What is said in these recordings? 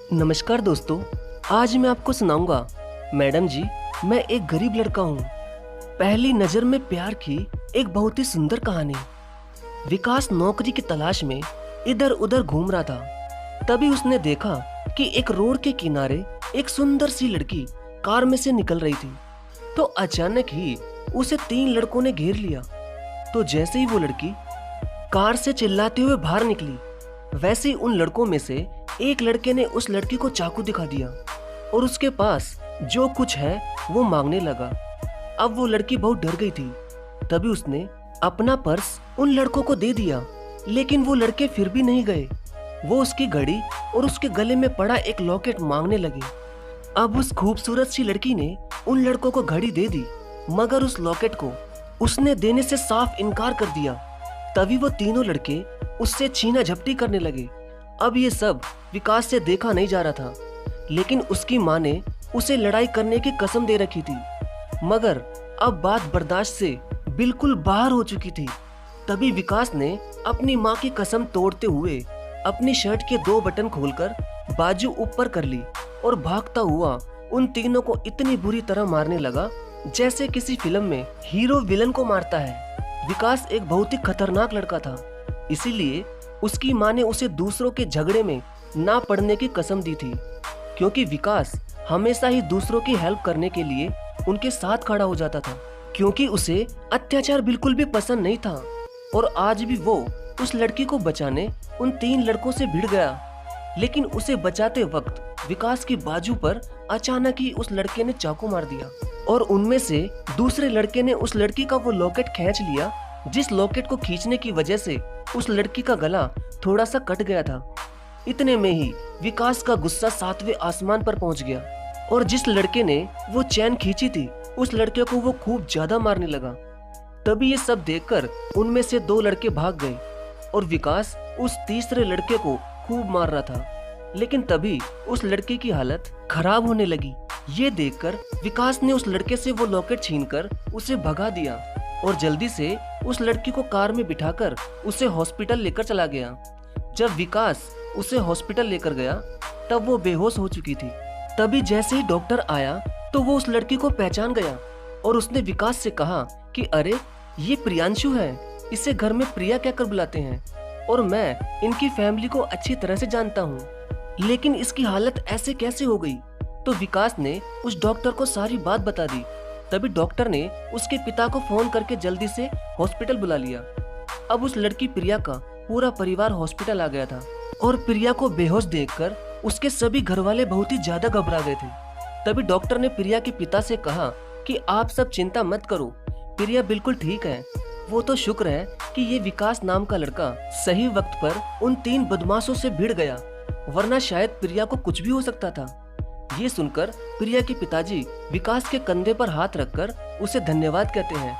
नमस्कार दोस्तों, आज मैं आपको सुनाऊंगा। मैडम जी, मैं एक गरीब लड़का हूँ। पहली नजर में प्यार की एक बहुत ही सुंदर कहानी। विकास नौकरी की तलाश में इधर उधर घूम रहा था। तभी उसने देखा कि एक रोड के किनारे एक सुंदर सी लड़की कार में से निकल रही थी। तो अचानक ही उसे 3 लड़कों ने घेर लिया। तो जैसे ही वो लड़की कार से चिल्लाते हुए बाहर निकली, वैसे ही उन लड़कों में से एक लड़के ने उस लड़की को चाकू दिखा दिया और उसके पास जो कुछ है वो मांगने लगा। अब वो लड़की बहुत डर गई थी। तभी उसने अपना पर्स उन लड़कों को दे दिया, लेकिन वो लड़के फिर भी नहीं गए। वो उसकी घड़ी और उसके गले में पड़ा एक लॉकेट मांगने लगे। अब उस खूबसूरत सी लड़की ने उन लड़कों को घड़ी दे दी, मगर उस लॉकेट को उसने देने से साफ इनकार कर दिया। तभी वो तीनों लड़के उससे छीना झपटी करने लगे। अब ये सब विकास से देखा नहीं जा रहा था, लेकिन उसकी माँ ने उसे लड़ाई करने की कसम दे रखी थी। मगर अब बात बर्दाश्त से बिल्कुल बाहर हो चुकी थी। तभी विकास ने अपनी माँ की कसम तोड़ते हुए अपनी शर्ट के 2 बटन खोलकर बाजू ऊपर कर ली और भागता हुआ उन तीनों को इतनी बुरी तरह मारने लगा जैसे किसी फिल्म में हीरो विलन को मारता है। विकास एक बहुत ही खतरनाक लड़का था, इसीलिए उसकी माँ ने उसे दूसरों के झगड़े में ना पड़ने की कसम दी थी, क्योंकि विकास हमेशा ही दूसरों की हेल्प करने के लिए उनके साथ खड़ा हो जाता था, क्योंकि उसे अत्याचार बिल्कुल भी पसंद नहीं था। और आज भी वो उस लड़की को बचाने उन 3 लड़कों से भिड़ गया, लेकिन उसे बचाते वक्त विकास की बाजू पर अचानक ही उस लड़के ने चाकू मार दिया और उनमें से दूसरे लड़के ने उस लड़की का वो लॉकेट खींच लिया, जिस लॉकेट को खींचने की वजह से उस लड़की का गला थोड़ा सा कट गया था। इतने में ही विकास का गुस्सा 7वें आसमान पर पहुंच गया और जिस लड़के ने वो चैन खींची थी उस लड़के को वो खूब ज्यादा मारने लगा। तभी ये सब देखकर उनमें से 2 लड़के भाग गए और विकास उस तीसरे लड़के को खूब मार रहा था, लेकिन तभी उस लड़के की हालत खराब होने लगी। ये देखकर विकास ने उस लड़के से वो लॉकेट छीनकर उसे भगा दिया और जल्दी से उस लड़की को कार में बिठाकर उसे हॉस्पिटल लेकर चला गया। जब विकास उसे हॉस्पिटल लेकर गया तब वो बेहोश हो चुकी थी। तभी जैसे ही डॉक्टर आया तो वो उस लड़की को पहचान गया और उसने विकास से कहा कि अरे, ये प्रियांशु है, इसे घर में प्रिया कहकर बुलाते हैं और मैं इनकी फैमिली को अच्छी तरह से जानता हूँ, लेकिन इसकी हालत ऐसे कैसे हो गई। तो विकास ने उस डॉक्टर को सारी बात बता दी। तभी डॉक्टर ने उसके पिता को फोन करके जल्दी से हॉस्पिटल बुला लिया। अब उस लड़की प्रिया का पूरा परिवार हॉस्पिटल आ गया था और प्रिया को बेहोश देखकर उसके सभी घरवाले बहुत ही ज्यादा घबरा गए थे। तभी डॉक्टर ने प्रिया के पिता से कहा कि आप सब चिंता मत करो, प्रिया बिल्कुल ठीक है। वो तो शुक्र है कि ये विकास नाम का लड़का सही वक्त पर उन 3 बदमाशों से भिड़ गया, वरना शायद प्रिया को कुछ भी हो सकता था। ये सुनकर प्रिया के पिताजी विकास के कंधे पर हाथ रखकर उसे धन्यवाद कहते हैं।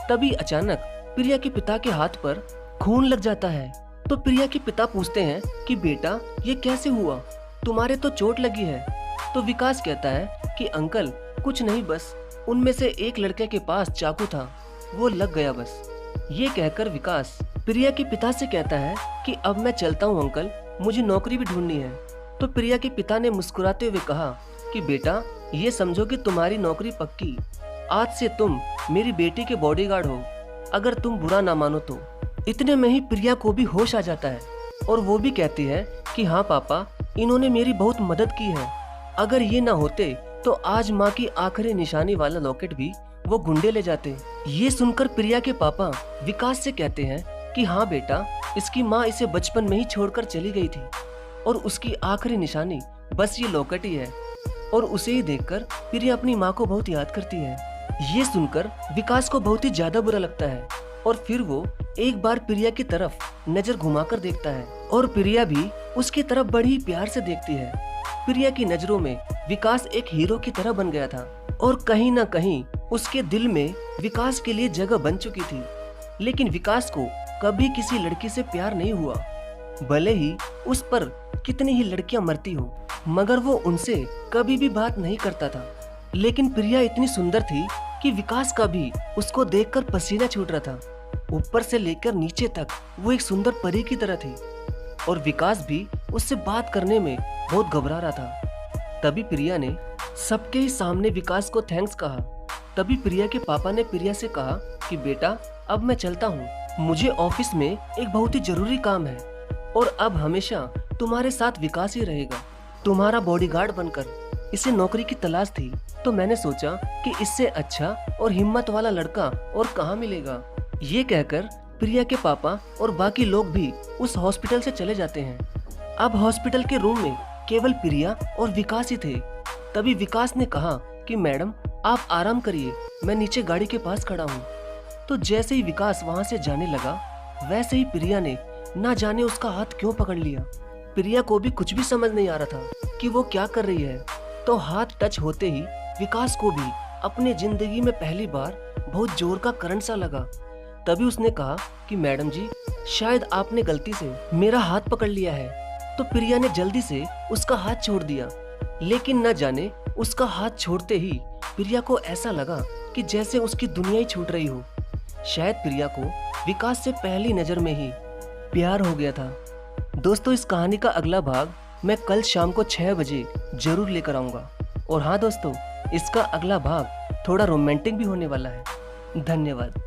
तभी अचानक प्रिया के पिता के हाथ पर खून लग जाता है। तो प्रिया के पिता पूछते हैं कि बेटा, ये कैसे हुआ, तुम्हारे तो चोट लगी है। तो विकास कहता है कि अंकल कुछ नहीं, बस उनमें से एक लड़के के पास चाकू था, वो लग गया बस। ये कहकर विकास प्रिया के पिता से कहता है कि अब मैं चलता हूँ अंकल, मुझे नौकरी भी ढूंढनी है। तो प्रिया के पिता ने मुस्कुराते हुए कहा कि बेटा, ये समझो कि तुम्हारी नौकरी पक्की, आज से तुम मेरी बेटी के बॉडीगार्ड हो, अगर तुम बुरा ना मानो तो। इतने में ही प्रिया को भी होश आ जाता है और वो भी कहती है कि हाँ पापा, इन्होंने मेरी बहुत मदद की है, अगर ये ना होते तो आज माँ की आखिरी निशानी वाला लॉकेट भी वो गुंडे ले जाते। ये सुनकर प्रिया के पापा विकास से कहते हैं कि हाँ बेटा, इसकी माँ इसे बचपन में ही छोड़कर चली गई थी और उसकी आखिरी निशानी बस ये लॉकेट ही है, और उसे ही देखकर प्रिया अपनी माँ को बहुत याद करती है। ये सुनकर विकास को बहुत ही ज्यादा बुरा लगता है और फिर वो एक बार प्रिया की तरफ नजर घुमाकर देखता है और प्रिया भी उसकी तरफ बड़ी ही प्यार से देखती है। प्रिया की नजरों में विकास एक हीरो की तरह बन गया था और कहीं ना कहीं उसके दिल में विकास के लिए जगह बन चुकी थी। लेकिन विकास को कभी किसी लड़की से प्यार नहीं हुआ, भले ही उस पर कितनी ही लड़कियां मरती हो, मगर वो उनसे कभी भी बात नहीं करता था। लेकिन प्रिया इतनी सुंदर थी कि विकास का भी उसको देखकर पसीना छूट रहा था। ऊपर से लेकर नीचे तक वो एक सुंदर परी की तरह थी। और विकास भी उससे बात करने में बहुत घबरा रहा था। तभी प्रिया ने सबके ही सामने विकास को थैंक्स कहा। तभी प्रिया के पापा ने प्रिया से कहा कि बेटा अब मैं चलता हूँ, मुझे ऑफिस में एक बहुत ही जरूरी काम है और अब हमेशा तुम्हारे साथ विकास ही रहेगा, तुम्हारा बॉडीगार्ड बनकर। इसे नौकरी की तलाश थी तो मैंने सोचा कि इससे अच्छा और हिम्मत वाला लड़का और कहाँ मिलेगा। ये कहकर प्रिया के पापा और बाकी लोग भी उस हॉस्पिटल से चले जाते हैं। अब हॉस्पिटल के रूम में केवल प्रिया और विकास ही थे। तभी विकास ने कहा कि मैडम आप आराम करिए, मैं नीचे गाड़ी के पास खड़ा हूँ। तो जैसे ही विकास वहाँ से जाने लगा वैसे ही प्रिया ने ना जाने उसका हाथ क्यों पकड़ लिया। प्रिया को भी कुछ भी समझ नहीं आ रहा था कि वो क्या कर रही है। तो हाथ टच होते ही विकास को भी अपने जिंदगी में पहली बार बहुत जोर का करंट सा लगा। तभी उसने कहा कि मैडम जी शायद आपने गलती से मेरा हाथ पकड़ लिया है। तो प्रिया ने जल्दी से उसका हाथ छोड़ दिया, लेकिन न जाने उसका हाथ छोड़ते ही प्रिया को ऐसा लगा कि जैसे उसकी दुनिया ही छूट रही हो। शायद प्रिया को विकास से पहली नजर में ही प्यार हो गया था। दोस्तों इस कहानी का अगला भाग मैं कल शाम को 6 बजे जरूर लेकर आऊंगा। और हाँ दोस्तों, इसका अगला भाग थोड़ा रोमांटिक भी होने वाला है। धन्यवाद।